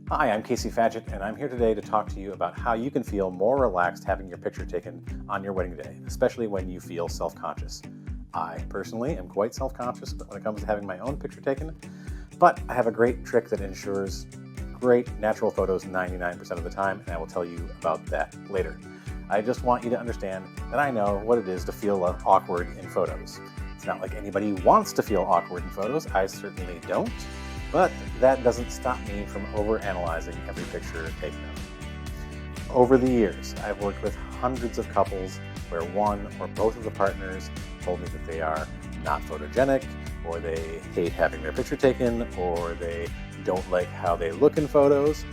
Hi, I'm Casey Fadgett, and I'm here today to talk to you about how you can feel more relaxed having your picture taken on your wedding day, especially when you feel self-conscious. I personally am quite self-conscious when it comes to having my own picture taken, but I have a great trick that ensures great natural photos 99% of the time, and I will tell you about that later. I just want you to understand that I know what it is to feel awkward in photos. It's not like anybody wants to feel awkward in photos. I certainly don't. But that doesn't stop me from overanalyzing every picture taken of me. Over the years, I've worked with hundreds of couples where one or both of the partners told me that they are not photogenic, or they hate having their picture taken, or they don't like how they look in photos.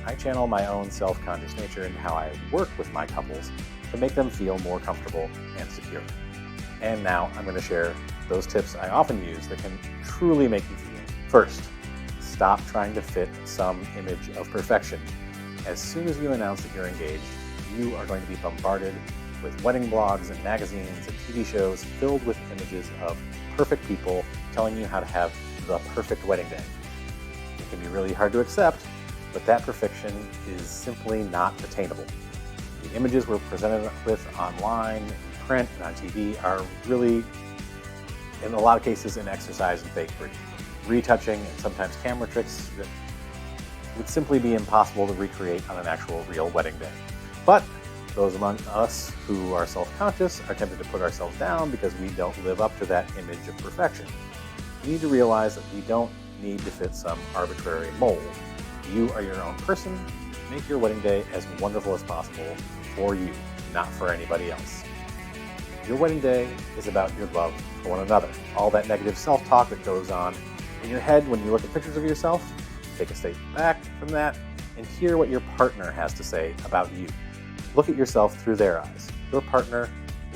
I channel my own self-conscious nature into how I work with my couples to make them feel more comfortable and secure. And now I'm going to share those tips I often use that can truly make you feel. First, stop trying to fit some image of perfection. As soon as you announce that you're engaged, you are going to be bombarded with wedding blogs and magazines and TV shows filled with images of perfect people telling you how to have the perfect wedding day. It can be really hard to accept, but that perfection is simply not attainable. The images we're presented with online, in print, and on TV are really, in a lot of cases, an exercise in fake pretty. Retouching and sometimes camera tricks that would simply be impossible to recreate on an actual real wedding day. But those among us who are self-conscious are tempted to put ourselves down because we don't live up to that image of perfection. You need to realize that we don't need to fit some arbitrary mold. You are your own person. Make your wedding day as wonderful as possible for you, not for anybody else. Your wedding day is about your love for one another. All that negative self-talk that goes on in your head when you look at pictures of yourself, take a step back from that and hear what your partner has to say about you. Look at yourself through their eyes. Your partner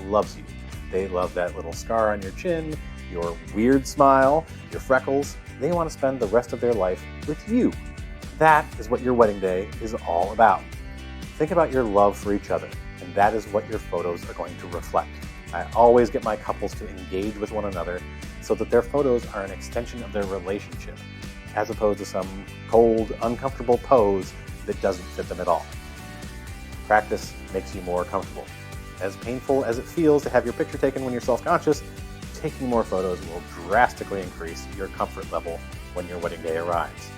loves you. They love that little scar on your chin, your weird smile, your freckles. They want to spend the rest of their life with you. That is what your wedding day is all about. Think about your love for each other, and that is what your photos are going to reflect. I always get my couples to engage with one another so that their photos are an extension of their relationship, as opposed to some cold, uncomfortable pose that doesn't fit them at all. Practice makes you more comfortable. As painful as it feels to have your picture taken when you're self-conscious, taking more photos will drastically increase your comfort level when your wedding day arrives.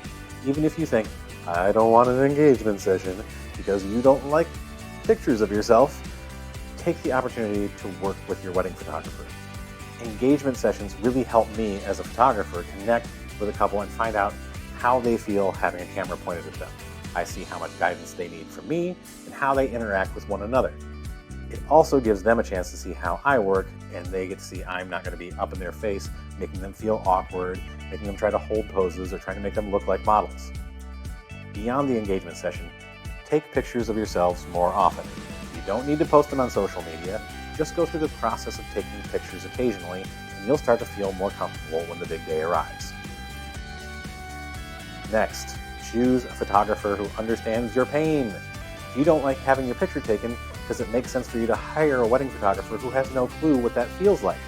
Even if you think, I don't want an engagement session because you don't like pictures of yourself, take the opportunity to work with your wedding photographer. Engagement sessions really help me as a photographer connect with a couple and find out how they feel having a camera pointed at them. I see how much guidance they need from me and how they interact with one another. It also gives them a chance to see how I work, and they get to see I'm not going to be up in their face, making them feel awkward, making them try to hold poses, or trying to make them look like models. Beyond the engagement session, take pictures of yourselves more often. You don't need to post them on social media. Just go through the process of taking pictures occasionally, and you'll start to feel more comfortable when the big day arrives. Next, choose a photographer who understands your pain. If you don't like having your picture taken, does it make sense for you to hire a wedding photographer who has no clue what that feels like?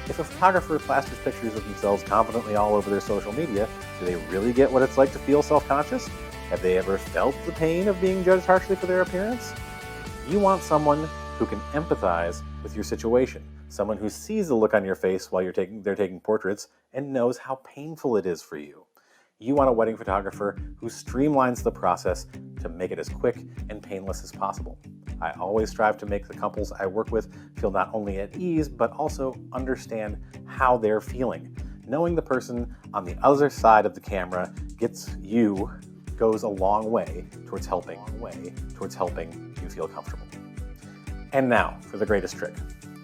If a photographer plasters pictures of themselves confidently all over their social media, do they really get what it's like to feel self-conscious? Have they ever felt the pain of being judged harshly for their appearance? You want someone who can empathize with your situation, someone who sees the look on your face while they're taking portraits and knows how painful it is for you. You want a wedding photographer who streamlines the process to make it as quick and painless as possible. I always strive to make the couples I work with feel not only at ease, but also understand how they're feeling. Knowing the person on the other side of the camera goes a long way towards helping you feel comfortable. And now for the greatest trick.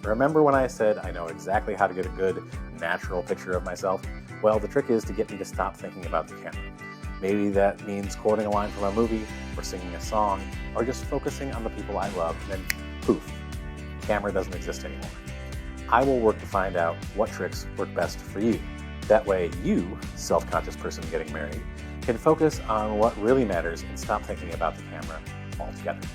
Remember when I said I know exactly how to get a good, natural picture of myself? Well, the trick is to get me to stop thinking about the camera. Maybe that means quoting a line from a movie, or singing a song, or just focusing on the people I love, and then poof, the camera doesn't exist anymore. I will work to find out what tricks work best for you. That way you, self-conscious person getting married, can focus on what really matters and stop thinking about the camera altogether.